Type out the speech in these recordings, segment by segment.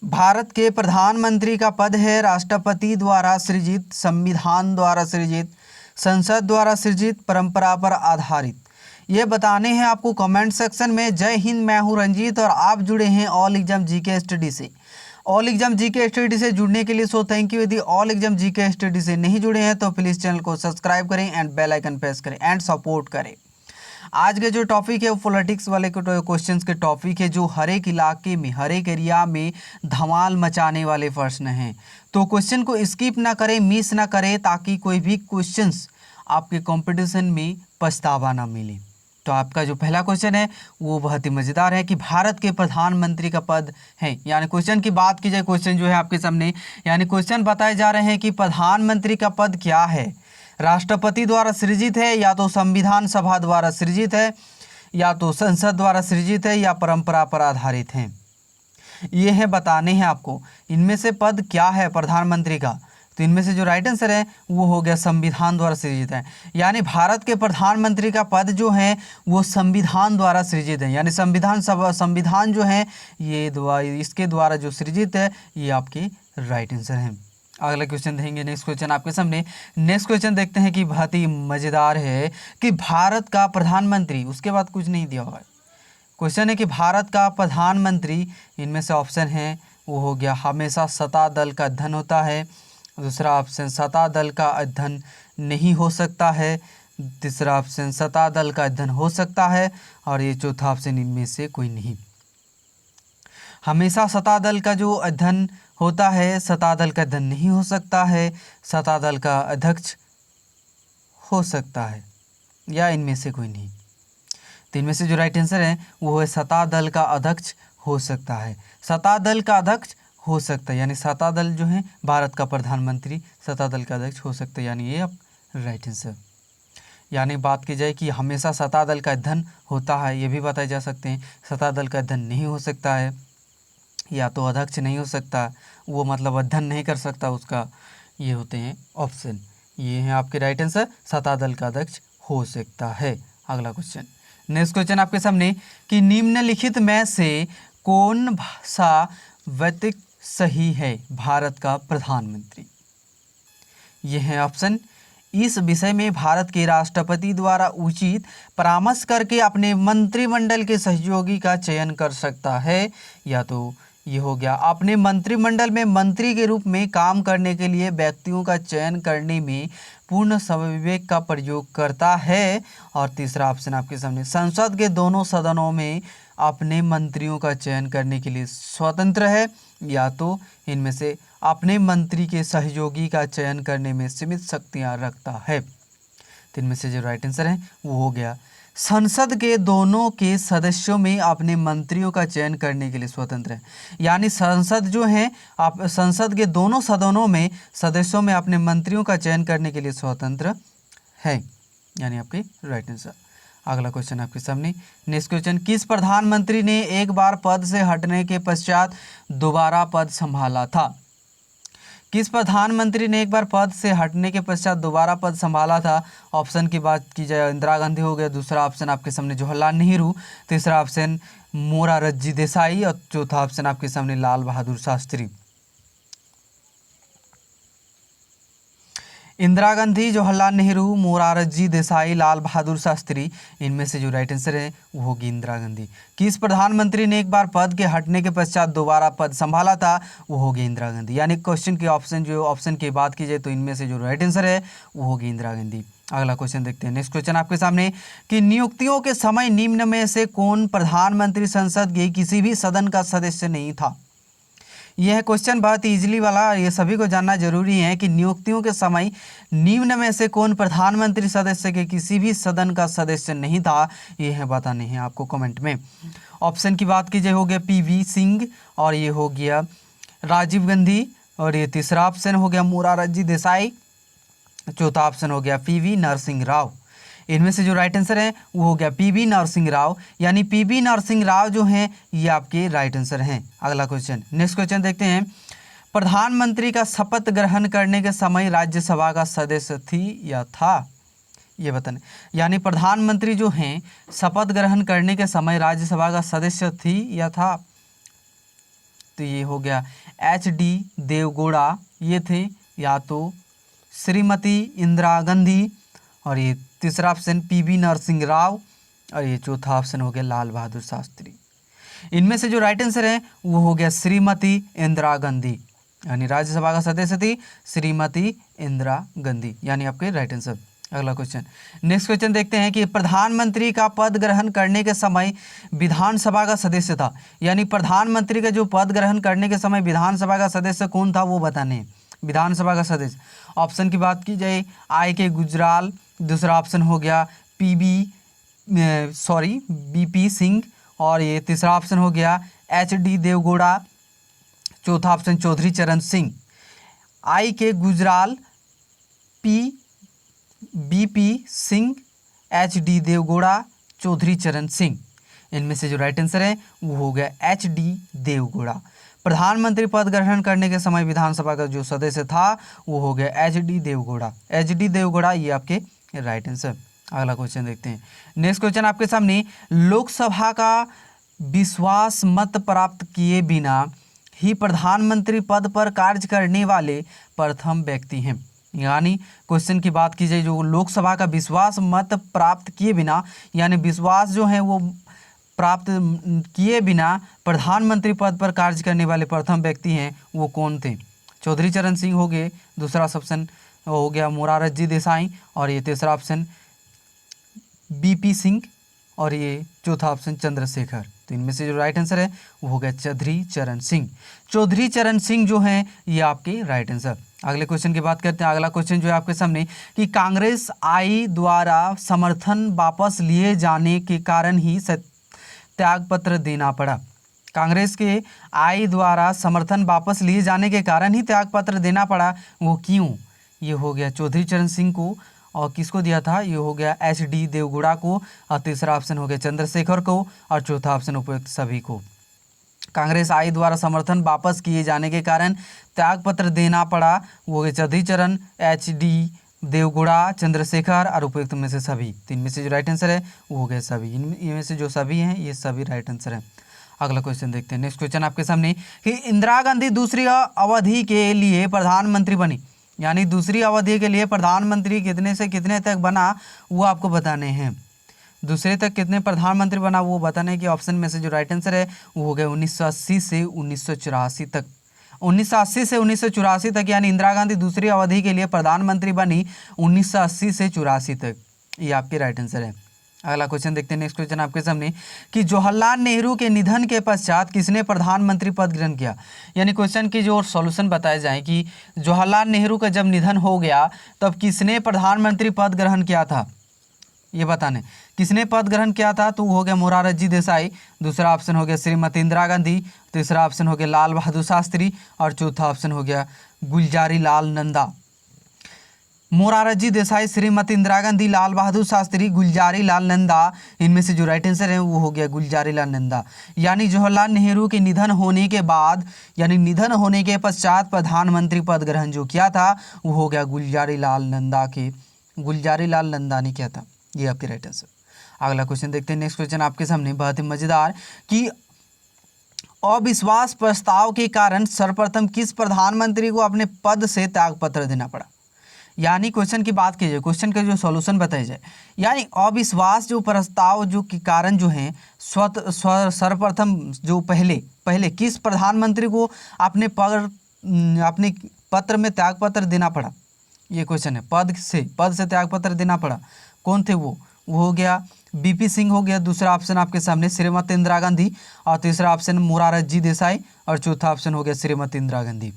भारत के प्रधानमंत्री का पद है राष्ट्रपति द्वारा सृजित, संविधान द्वारा सृजित, संसद द्वारा सृजित, परंपरा पर आधारित। ये बताने हैं आपको कमेंट सेक्शन में। जय हिंद, मैं हूँ रंजीत और आप जुड़े हैं ऑल एग्जाम जीके स्टडी से। ऑल एग्जाम जीके स्टडी से जुड़ने के लिए थैंक यू। यदि ऑल एग्जाम जीके स्टडी से नहीं जुड़े हैं तो प्लीज़ चैनल को सब्सक्राइब करें एंड बेल आइकन प्रेस करें एंड सपोर्ट करें। आज के जो टॉपिक है वो पॉलिटिक्स वाले क्वेश्चंस के टॉपिक है, जो हर एक इलाके में, हर एक एरिया में धमाल मचाने वाले प्रश्न हैं। तो क्वेश्चन को स्किप ना करें, मिस ना करें, ताकि कोई भी क्वेश्चंस आपके कंपटीशन में पछतावा ना मिले। तो आपका जो पहला क्वेश्चन है वो बहुत ही मज़ेदार है कि भारत के प्रधानमंत्री का पद है, यानी क्वेश्चन की बात की जाए, क्वेश्चन जो है आपके सामने, यानी क्वेश्चन बताए जा रहे हैं कि प्रधानमंत्री का पद क्या है, राष्ट्रपति द्वारा सृजित है, या तो संविधान सभा द्वारा सृजित है, या तो संसद द्वारा सृजित है, या परंपरा पर आधारित है। ये है बताने हैं आपको इनमें से पद क्या है प्रधानमंत्री का। तो इनमें से जो राइट आंसर है वो हो गया संविधान द्वारा सृजित है, यानी भारत के प्रधानमंत्री का पद जो है वो संविधान द्वारा सृजित है, यानी संविधान जो है ये इसके द्वारा जो सृजित है, ये आपके राइट आंसर है। अगला क्वेश्चन देंगे, नेक्स्ट क्वेश्चन आपके सामने। नेक्स्ट क्वेश्चन देखते हैं कि बहुत ही मज़ेदार है कि भारत का प्रधानमंत्री, उसके बाद कुछ नहीं दिया हुआ है। क्वेश्चन है कि भारत का प्रधानमंत्री, इनमें से ऑप्शन है वो हो गया हमेशा सत्ता दल का अध्ययन होता है, दूसरा ऑप्शन सत्ता दल का अध्ययन नहीं हो सकता है, तीसरा ऑप्शन सत्ता दल का अध्ययन हो सकता है, और ये चौथा ऑप्शन इनमें से कोई नहीं। हमेशा सत्ता दल का जो अध्ययन होता है, सत्ता दल का अध्ययन नहीं हो सकता है, सत्ता दल का अध्यक्ष हो सकता है, या इनमें से कोई नहीं। तो इनमें से जो राइट आंसर है वो है सत्ता दल का अध्यक्ष हो सकता है, सत्ता दल का अध्यक्ष हो सकता है, यानी सत्ता दल जो है भारत का प्रधानमंत्री सत्ता दल का अध्यक्ष हो सकता है, यानी ये अब राइट आंसर। यानी बात की जाए कि हमेशा सत्ता दल का अध्ययन होता है, ये भी बताए जा सकते हैं, सत्ता दल का अध्ययन नहीं हो सकता है, या तो अध्यक्ष नहीं हो सकता, वो मतलब अध्ययन नहीं कर सकता उसका, ये होते हैं ऑप्शन। ये हैं आपके राइट आंसर, सत्ता दल का अध्यक्ष हो सकता है। अगला क्वेश्चन, नेक्स्ट क्वेश्चन आपके सामने कि निम्नलिखित में से कौन भाषा व्यतिक सही है भारत का प्रधानमंत्री। ये है ऑप्शन। इस विषय में भारत के राष्ट्रपति द्वारा उचित परामर्श करके अपने मंत्रिमंडल के सहयोगी का चयन कर सकता है, या तो ये हो गया अपने मंत्रिमंडल में मंत्री के रूप में काम करने के लिए व्यक्तियों का चयन करने में पूर्ण समविवेक का प्रयोग करता है, और तीसरा ऑप्शन आपके सामने संसद के दोनों सदनों में अपने मंत्रियों का चयन करने के लिए स्वतंत्र है, या तो इनमें से अपने मंत्री के सहयोगी का चयन करने में सीमित शक्तियां रखता है। तो इनमें से जो राइट आंसर है वो हो गया संसद के दोनों के सदस्यों में अपने मंत्रियों का चयन करने के लिए स्वतंत्र है, यानी संसद जो है आप संसद के दोनों सदनों में सदस्यों में अपने मंत्रियों का चयन करने के लिए स्वतंत्र है, यानी आपके राइट आंसर। अगला क्वेश्चन आपके सामने, नेक्स्ट क्वेश्चन, किस प्रधानमंत्री ने एक बार पद से हटने के पश्चात दोबारा पद संभाला था। किस प्रधानमंत्री ने एक बार पद से हटने के पश्चात दोबारा पद संभाला था। ऑप्शन की बात की जाए इंदिरा गांधी हो गया, दूसरा ऑप्शन आपके सामने जवाहरलाल नेहरू, तीसरा ऑप्शन मोरारजी देसाई, और चौथा ऑप्शन आपके सामने लाल बहादुर शास्त्री। इंदिरा गांधी, जवाहरलाल नेहरू, मोरारजी देसाई, लाल बहादुर शास्त्री, इनमें से जो राइट आंसर है वो होगी इंदिरा गांधी। किस प्रधानमंत्री ने एक बार पद के हटने के पश्चात दोबारा पद संभाला था, वो होगी इंदिरा गांधी, यानी क्वेश्चन के ऑप्शन की बात की जाए तो इनमें से जो राइट आंसर है वो होगी इंदिरा गांधी। अगला क्वेश्चन देखते हैं, नेक्स्ट क्वेश्चन आपके सामने कि नियुक्तियों के समय निम्न में से कौन प्रधानमंत्री संसद के किसी भी सदन का सदस्य नहीं था। यह क्वेश्चन बहुत इजीली वाला, ये सभी को जानना जरूरी है कि नियुक्तियों के समय निम्न में से कौन प्रधानमंत्री सदस्य के किसी भी सदन का सदस्य नहीं था। ये है बताने हैं आपको कमेंट में। ऑप्शन की बात कीजिए हो गया पीवी सिंह, और ये हो गया राजीव गांधी, और ये तीसरा ऑप्शन हो गया मोरारजी देसाई, चौथा ऑप्शन हो गया पीवी नरसिंह राव। इनमें से जो राइट आंसर है वो हो गया पीवी नरसिंह राव, यानी पीवी नरसिंह राव जो हैं ये आपके राइट आंसर हैं। अगला क्वेश्चन, नेक्स्ट क्वेश्चन देखते हैं, प्रधानमंत्री का शपथ ग्रहण करने के समय राज्यसभा का सदस्य थी या था। ये बताने, यानी प्रधानमंत्री जो हैं शपथ ग्रहण करने के समय राज्यसभा का सदस्य थी या था। तो ये हो गया HD देवगौड़ा, ये थे, या तो श्रीमती इंदिरा गांधी, और ये तीसरा ऑप्शन PV नरसिंह राव, और ये चौथा ऑप्शन हो गया लाल बहादुर शास्त्री। इनमें से जो राइट आंसर है वो हो गया श्रीमती इंदिरा गांधी, यानी राज्यसभा का सदस्य थी श्रीमती इंदिरा गांधी, यानी आपके राइट आंसर। अगला क्वेश्चन, नेक्स्ट क्वेश्चन देखते हैं कि प्रधानमंत्री का पद ग्रहण करने के समय विधानसभा का सदस्य था, यानी प्रधानमंत्री का जो पद ग्रहण करने के समय विधानसभा का सदस्य कौन था वो बताने हैं। विधानसभा का सदस्य, ऑप्शन की बात की जाए IK गुजराल, दूसरा ऑप्शन हो गया BP सिंह, और ये तीसरा ऑप्शन हो गया HD देवगौड़ा, चौथा ऑप्शन चौधरी चरण Singh. IK Gujral, BP Singh, HD Deve Gowda, Chaudhary चरण सिंह। इनमें से जो राइट आंसर है वो हो गया HD देवगौड़ा। प्रधानमंत्री पद ग्रहण करने के समय विधानसभा का जो सदस्य था वो हो गया HD देवगौड़ा। HD देवगौड़ा, ये आपके राइट आंसर। अगला क्वेश्चन देखते हैं। नेक्स्ट क्वेश्चन आपके सामने, लोकसभा का विश्वास मत प्राप्त किए बिना ही प्रधानमंत्री पद पर कार्य करने वाले प्रथम व्यक्ति हैं। यानी क्वेश्चन की बात की जाए, जो लोकसभा का विश्वास मत प्राप्त किए बिना, यानी विश्वास जो है वो प्राप्त किए बिना प्रधानमंत्री पद पर कार्य करने वाले प्रथम व्यक्ति हैं, वो कौन थे। चौधरी चरण सिंह हो गए, दूसरा ऑप्शन हो गया मोरारजी देसाई, और ये तीसरा ऑप्शन BP सिंह, और ये चौथा ऑप्शन चंद्रशेखर। तो इनमें से जो राइट आंसर है वो हो गया चौधरी चरण सिंह। चौधरी चरण सिंह जो हैं ये आपके राइट आंसर। अगले क्वेश्चन की बात करते हैं। अगला क्वेश्चन जो है आपके सामने कि कांग्रेस आई द्वारा समर्थन वापस लिए जाने के कारण ही त्यागपत्र देना पड़ा। कांग्रेस के आई द्वारा समर्थन वापस लिए जाने के कारण ही त्यागपत्र देना पड़ा, वो क्यों। ये हो गया चौधरी चरण सिंह को, और किसको दिया था, ये हो गया HD देवगौड़ा को, और तीसरा ऑप्शन हो गया चंद्रशेखर को, और चौथा ऑप्शन उपयुक्त सभी को। कांग्रेस आई द्वारा समर्थन वापस किए जाने के कारण त्यागपत्र देना पड़ा, वो गए चौधरी चरण, HD देवगौड़ा, चंद्रशेखर, और उपयुक्त में से सभी। तो इनमें से जो राइट आंसर है वो हो गए सभी। इनमें से जो सभी हैं ये सभी राइट आंसर है। अगला क्वेश्चन देखते हैं। नेक्स्ट क्वेश्चन आपके सामने कि इंदिरा गांधी दूसरी अवधि के लिए प्रधानमंत्री बनी, यानी दूसरी अवधि के लिए प्रधानमंत्री कितने से कितने तक बना वो आपको बताने हैं। दूसरे तक कितने प्रधानमंत्री बना वो बताने के ऑप्शन में से जो राइट आंसर है वो हो गया 1980 से 1984 तक। 1980 से 1984 तक, यानी इंदिरा गांधी दूसरी अवधि के लिए प्रधानमंत्री बनी 1980 से 84 तक। ये आपके राइट आंसर है। अगला क्वेश्चन देखते हैं। नेक्स्ट क्वेश्चन आपके सामने कि जवाहरलाल नेहरू के निधन के पश्चात किसने प्रधानमंत्री पद ग्रहण किया। यानी क्वेश्चन की जो सॉल्यूशन बताए जाए कि जवाहरलाल नेहरू का जब निधन हो गया तब किसने प्रधानमंत्री पद ग्रहण किया था, ये बताने किसने पद ग्रहण किया था। तो हो गया मोरारजी देसाई, दूसरा ऑप्शन हो गया श्रीमती इंदिरा गांधी, तीसरा ऑप्शन हो गया लाल बहादुर शास्त्री, और चौथा ऑप्शन हो गया गुलजारी लाल नंदा। मोरारजी देसाई, श्रीमती इंदिरा गांधी, लाल बहादुर शास्त्री, गुलजारी लाल नंदा। इनमें से जो राइट आंसर है वो हो गया गुलजारी लाल नंदा। यानी जवाहरलाल नेहरू के निधन होने के बाद, यानी निधन होने के पश्चात प्रधानमंत्री पद ग्रहण जो किया था वो हो गया गुलजारी लाल नंदा ने किया था। ये आपके राइट आंसर। अगला क्वेश्चन देखते हैं। नेक्स्ट क्वेश्चन आपके सामने बहुत ही मजेदार कि अविश्वास प्रस्ताव के कारण सर्वप्रथम किस प्रधानमंत्री को अपने पद से त्यागपत्र देना पड़ा। यानी क्वेश्चन की बात की जाए, क्वेश्चन का जो सॉल्यूशन बताया जाए, यानी अविश्वास जो प्रस्ताव जो के कारण जो है सर्वप्रथम जो पहले किस प्रधानमंत्री को अपने पत्र में त्यागपत्र देना पड़ा। ये क्वेश्चन है, पद से त्यागपत्र देना पड़ा, कौन थे वो हो गया BP सिंह हो गया, दूसरा ऑप्शन आपके सामने श्रीमती इंदिरा गांधी, और तीसरा ऑप्शन मोरारजी देसाई, और चौथा ऑप्शन हो गया श्रीमती इंदिरा गांधी।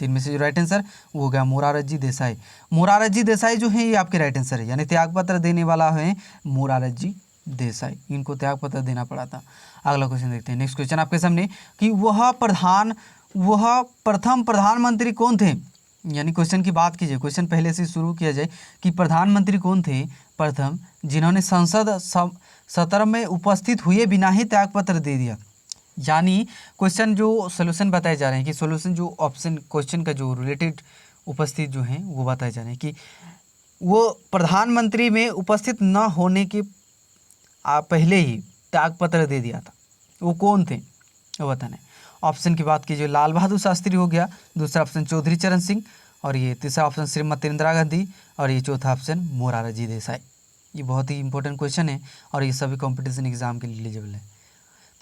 तीन में से जो राइट आंसर वो हो गया मोरारजी देसाई। मोरारजी देसाई जो है ये आपके राइट आंसर है, यानी त्यागपत्र देने वाला है मोरारजी देसाई, इनको त्यागपत्र देना पड़ा था। अगला क्वेश्चन देखते हैं। नेक्स्ट क्वेश्चन आपके सामने कि वह प्रथम प्रधानमंत्री कौन थे। यानी क्वेश्चन की बात कीजिए, क्वेश्चन पहले से शुरू किया जाए कि प्रधानमंत्री कौन थे प्रथम जिन्होंने संसद सत्र में उपस्थित हुए बिना ही त्यागपत्र दे दिया। यानी क्वेश्चन जो सोल्यूशन बताए जा रहे हैं कि सोल्यूशन जो ऑप्शन क्वेश्चन का जो रिलेटेड उपस्थित जो हैं वो बताए जा रहे हैं कि वो प्रधानमंत्री में उपस्थित न होने के पहले ही त्यागपत्र दे दिया था, वो कौन थे वो बताना है। ऑप्शन की बात कीजिए लाल बहादुर शास्त्री हो गया, दूसरा ऑप्शन चौधरी चरण सिंह, और ये तीसरा ऑप्शन श्रीमती इंदिरा गांधी, और ये चौथा ऑप्शन मोरारजी देसाई। ये बहुत ही इंपॉर्टेंट क्वेश्चन है और ये सभी कंपटीशन एग्जाम के लिए एलिजिबल है।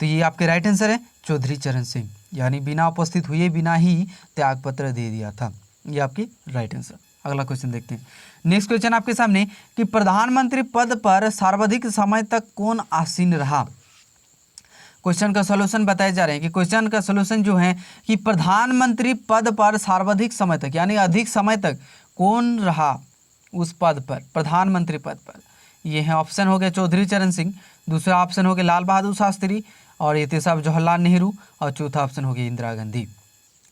तो ये आपके राइट आंसर है चौधरी चरण सिंह, यानी बिना उपस्थित हुए बिना ही त्यागपत्र दे दिया था। ये आपकी राइट आंसर। अगला क्वेश्चन देखते हैं। नेक्स्ट क्वेश्चन आपके सामने कि प्रधानमंत्री पद पर सर्वाधिक समय तक कौन आसीन रहा। क्वेश्चन का सॉल्यूशन बताए जा रहे हैं कि क्वेश्चन का सॉल्यूशन जो है कि प्रधानमंत्री पद पर सर्वाधिक समय तक यानी अधिक समय तक कौन रहा उस पद पर, प्रधानमंत्री पद पर। ये है ऑप्शन हो गया चौधरी चरण सिंह, दूसरा ऑप्शन हो गया लाल बहादुर शास्त्री, और ये तीसरा जवाहरलाल नेहरू, और चौथा ऑप्शन हो गया इंदिरा गांधी।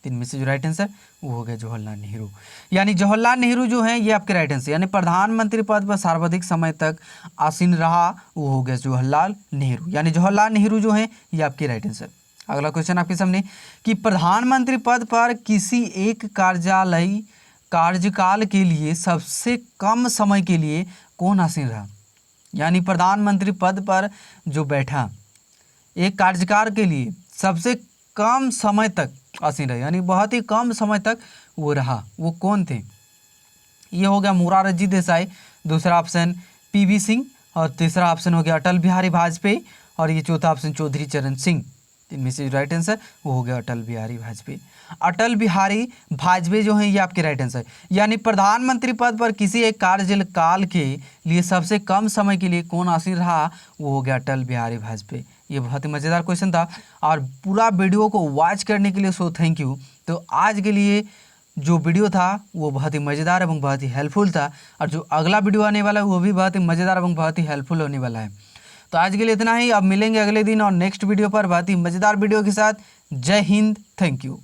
तीन में से जो राइट आंसर वो हो गया जवाहरलाल नेहरू। यानी जवाहरलाल नेहरू जो है ये आपके राइट आंसर, यानी प्रधानमंत्री पद पर सर्वाधिक समय तक आसीन रहा वो हो गया जवाहरलाल नेहरू, यानी जवाहरलाल नेहरू जो है ये आपकी राइट आंसर। अगला क्वेश्चन आपके सामने कि प्रधानमंत्री पद पर किसी एक कार्यकाल के लिए सबसे कम समय के लिए कौन आसीन रहा। यानी प्रधानमंत्री पद पर जो बैठा एक कार्यकाल के लिए सबसे कम समय तक आसीन रहा, यानी बहुत ही कम समय तक वो रहा, वो कौन थे। ये हो गया मोरारजी देसाई, दूसरा ऑप्शन पीवी सिंह, और तीसरा ऑप्शन हो गया अटल बिहारी वाजपेयी, और ये चौथा ऑप्शन चौधरी चरण सिंह। इनमें से राइट आंसर वो हो गया अटल बिहारी वाजपेयी। अटल बिहारी वाजपेयी जो है ये आपके राइट आंसर, यानी प्रधानमंत्री पद पर किसी एक कार्यकाल के लिए सबसे कम समय के लिए कौन आसीन रहा वो हो गया अटल बिहारी वाजपेयी। ये बहुत ही मज़ेदार क्वेश्चन था और पूरा वीडियो को वॉच करने के लिए सो थैंक यू। तो आज के लिए जो वीडियो था वो बहुत ही मज़ेदार एवं बहुत ही हेल्पफुल था, और जो अगला वीडियो आने वाला है वो भी बहुत ही मज़ेदार एवं बहुत ही हेल्पफुल होने वाला है। तो आज के लिए इतना ही, अब मिलेंगे अगले दिन और नेक्स्ट वीडियो पर बहुत ही मज़ेदार वीडियो के साथ। जय हिंद, थैंक यू।